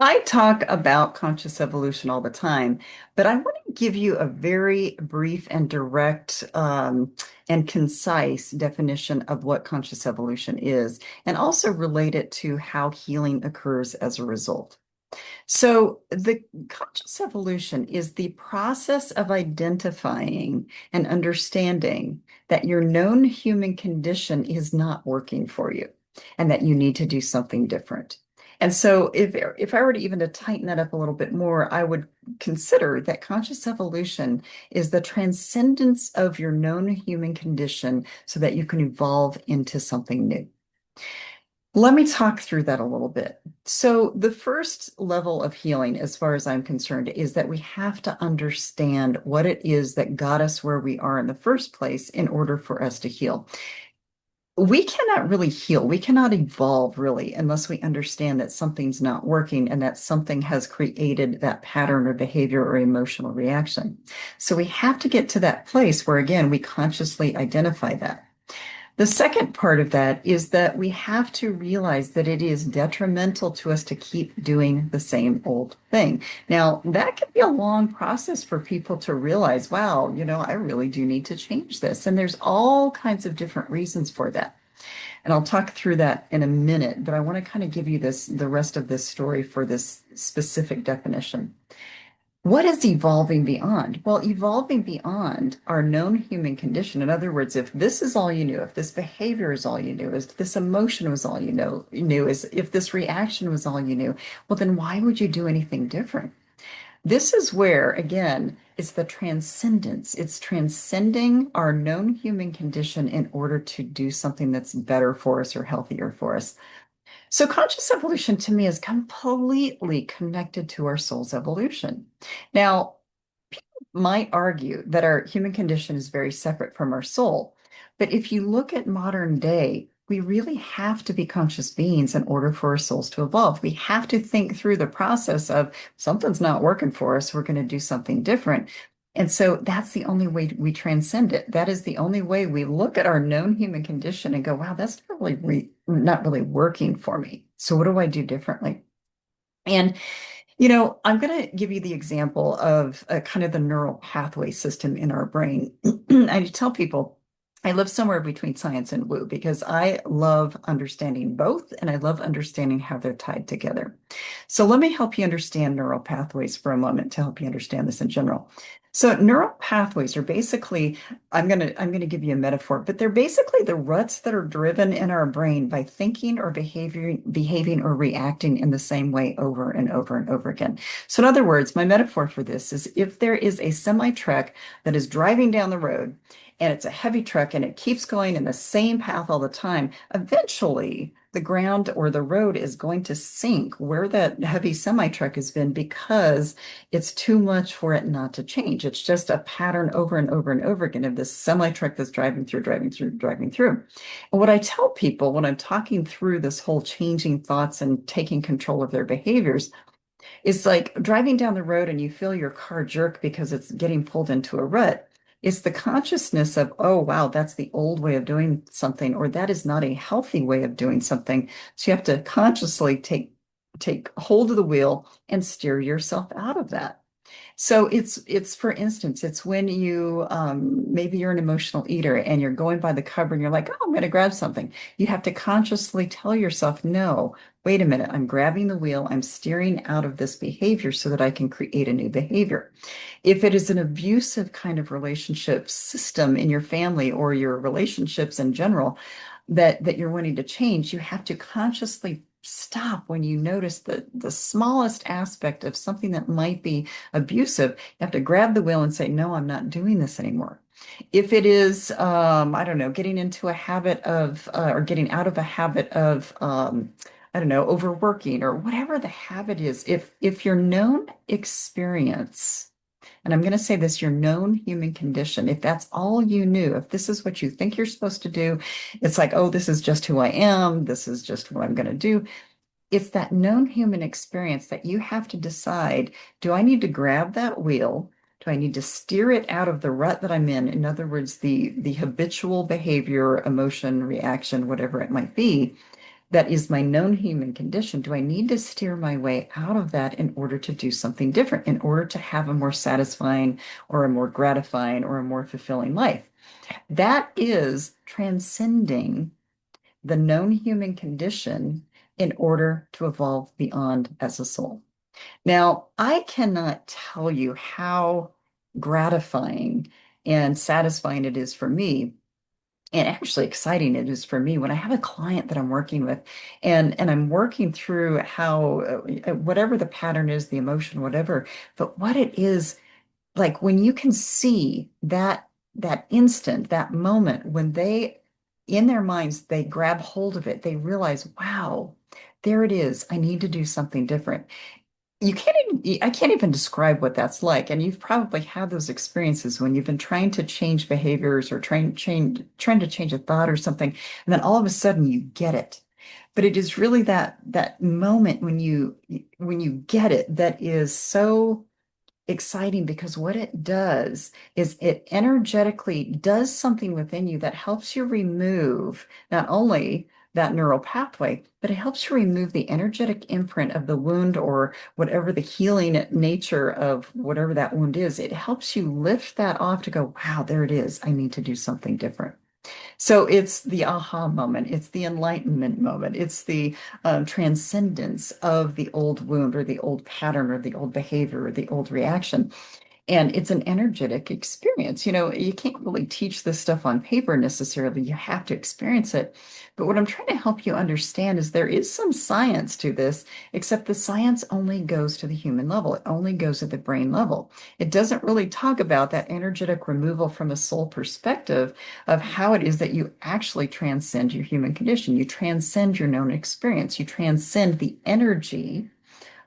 I talk about conscious evolution all the time, but I want to give you a very brief and direct and concise definition of what conscious evolution is, and also relate it to how healing occurs as a result. So, the conscious evolution is the process of identifying and understanding that your known human condition is not working for you and that you need to do something different. And so, if I were to even to tighten that up a little bit more, I would consider that conscious evolution is the transcendence of your known human condition so that you can evolve into something new. Let me talk through that a little bit. So, the first level of healing, as far as I'm concerned, is that we have to understand what it is that got us where we are in the first place in order for us to heal. We cannot really heal, we cannot evolve really unless we understand that something's not working and that something has created that pattern or behavior or emotional reaction. So, we have to get to that place where, again, we consciously identify that. The second part of that is that we have to realize that it is detrimental to us to keep doing the same old thing. Now, that can be a long process for people to realize, wow, I really do need to change this. And there's all kinds of different reasons for that. And I'll talk through that in a minute, but I want to kind of give you the rest of this story for this specific definition. What is evolving beyond? Well, evolving beyond our known human condition. In other words, if this is all you knew, if this behavior is all you knew, if this emotion was all you knew, is if this reaction was all you knew, well, then why would you do anything different? This is where, again, it's the transcendence. It's transcending our known human condition in order to do something that's better for us or healthier for us. So, conscious evolution to me is completely connected to our soul's evolution. Now, might argue that our human condition is very separate from our soul. But if you look at modern day, we really have to be conscious beings in order for our souls to evolve. We have to think through the process of something's not working for us, we're going to do something different. And so that's the only way we transcend it. That is the only way we look at our known human condition and go, wow, that's not really working for me. So what do I do differently? And I'm going to give you the example of kind of the neural pathway system in our brain. I tell people I live somewhere between science and woo because I love understanding both and I love understanding how they're tied together. So let me help you understand neural pathways for a moment to help you understand this in general. So neural pathways are basically, I'm going to give you a metaphor, but they're basically the ruts that are driven in our brain by thinking or behaving or reacting in the same way over and over and over again. So in other words, my metaphor for this is if there is a semi truck that is driving down the road and it's a heavy truck and it keeps going in the same path all the time, eventually the ground or the road is going to sink where that heavy semi truck has been because it's too much for it not to change. It's just a pattern over and over and over again of this semi truck that's driving through, driving through, driving through. And what I tell people when I'm talking through this whole changing thoughts and taking control of their behaviors is like driving down the road and you feel your car jerk because it's getting pulled into a rut. It's the consciousness of, oh, wow, that's the old way of doing something, or that is not a healthy way of doing something. So you have to consciously take hold of the wheel and steer yourself out of that. So it's for instance, it's when you maybe you're an emotional eater and you're going by the cupboard and you're like, oh, I'm going to grab something. You have to consciously tell yourself, no, wait a minute, I'm grabbing the wheel, I'm steering out of this behavior so that I can create a new behavior. If it is an abusive kind of relationship system in your family or your relationships in general that you're wanting to change, you have to consciously stop when you notice the smallest aspect of something that might be abusive. You have to grab the wheel and say, no, I'm not doing this anymore. If it is, I don't know, getting into a habit of, or getting out of a habit of, I don't know, overworking or whatever the habit is, if your known experience, and I'm going to say this, your known human condition, if that's all you knew, if this is what you think you're supposed to do, it's like, oh, this is just who I am, this is just what I'm going to do. It's that known human experience that you have to decide, do I need to grab that wheel? Do I need to steer it out of the rut that I'm in? In other words, the habitual behavior, emotion, reaction, whatever it might be. that is my known human condition, do I need to steer my way out of that in order to do something different, in order to have a more satisfying or a more gratifying or a more fulfilling life? That is transcending the known human condition in order to evolve beyond as a soul. Now, I cannot tell you how gratifying and satisfying it is for me, and actually exciting it is for me when I have a client that I'm working with, and I'm working through how whatever the pattern is, the emotion, whatever, but what it is, like when you can see that instant, that moment when they, in their minds, they grab hold of it, they realize, wow, there it is. I need to do something different. You can't even, I can't even describe what that's like. And you've probably had those experiences when you've been trying to change behaviors or trying to change a thought or something, and then all of a sudden you get it. But it is really that moment when you get it that is so exciting, because what it does is it energetically does something within you that helps you remove not only that neural pathway, but it helps you remove the energetic imprint of the wound or whatever the healing nature of whatever that wound is. It helps you lift that off to go, wow, there it is. I need to do something different. So it's the aha moment, it's the enlightenment moment, it's the transcendence of the old wound or the old pattern or the old behavior or the old reaction. And it's an energetic experience. You know, you can't really teach this stuff on paper necessarily. You have to experience it. But what I'm trying to help you understand is there is some science to this, except the science only goes to the human level. It only goes at the brain level. It doesn't really talk about that energetic removal from a soul perspective of how it is that you actually transcend your human condition. You transcend your known experience. You transcend the energy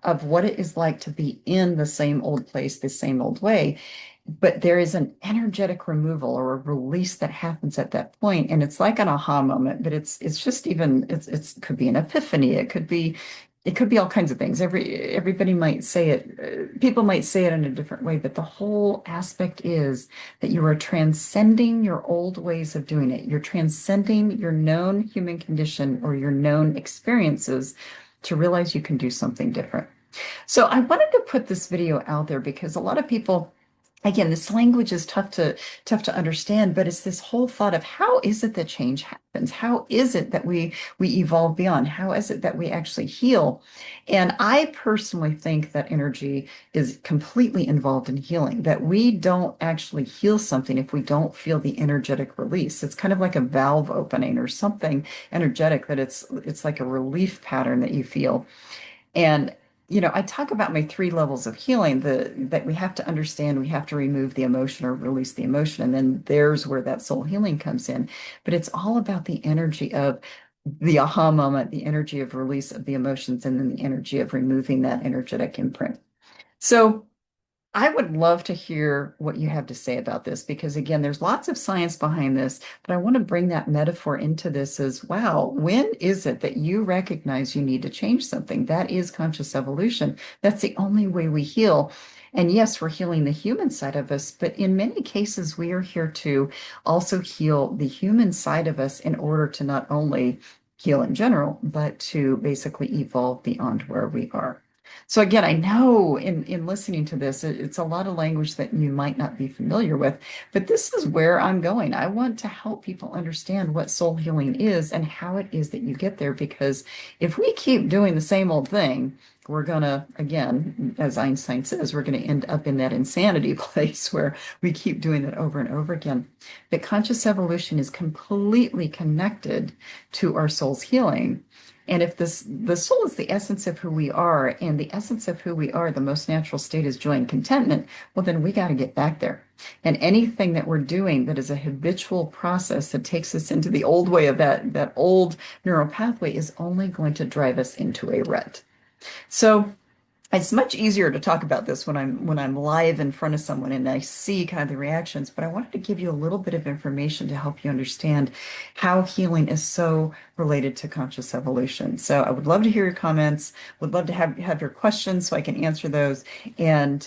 of what it is like to be in the same old place, the same old way. But there is an energetic removal or a release that happens at that point, and it's like an aha moment. But it's just even it could be an epiphany. It could be all kinds of things. Everybody might say it. People might say it in a different way, but the whole aspect is that you are transcending your old ways of doing it. You're transcending your known human condition or your known experiences to realize you can do something different. So I wanted to put this video out there because a lot of people, again, this language is tough to understand, but it's this whole thought of how is it that change happens? How is it that we evolve beyond? How is it that we actually heal? And I personally think that energy is completely involved in healing, that we don't actually heal something if we don't feel the energetic release. It's kind of like a valve opening or something energetic, that it's like a relief pattern that you feel. And I talk about my three levels of healing, that we have to understand, we have to remove the emotion or release the emotion, and then there's where that soul healing comes in. But it's all about the energy of the aha moment, the energy of release of the emotions, and then the energy of removing that energetic imprint. So I would love to hear what you have to say about this, because again, there's lots of science behind this, but I want to bring that metaphor into this as, wow, when is it that you recognize you need to change something? That is conscious evolution. That's the only way we heal. And yes, we're healing the human side of us, but in many cases, we are here to also heal the human side of us in order to not only heal in general, but to basically evolve beyond where we are. So again, I know in listening to this, it's a lot of language that you might not be familiar with, but this is where I'm going. I want to help people understand what soul healing is and how it is that you get there, because if we keep doing the same old thing, we're gonna, again, as Einstein says, we're gonna end up in that insanity place where we keep doing that over and over again. But conscious evolution is completely connected to our soul's healing. And if the soul is the essence of who we are, and the essence of who we are, the most natural state is joy and contentment, well, then we got to get back there. And anything that we're doing that is a habitual process that takes us into the old way of that old neural pathway is only going to drive us into a rut. So it's much easier to talk about this when I'm live in front of someone and I see kind of the reactions, but I wanted to give you a little bit of information to help you understand how healing is so related to conscious evolution. So I would love to hear your comments, would love to have your questions so I can answer those. And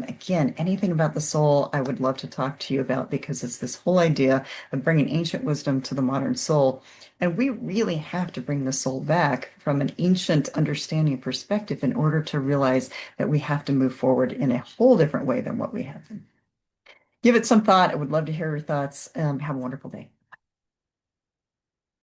again, anything about the soul, I would love to talk to you about, because it's this whole idea of bringing ancient wisdom to the modern soul. And we really have to bring the soul back from an ancient understanding perspective in order to realize that we have to move forward in a whole different way than what we have been. Give it some thought. I would love to hear your thoughts. Have a wonderful day.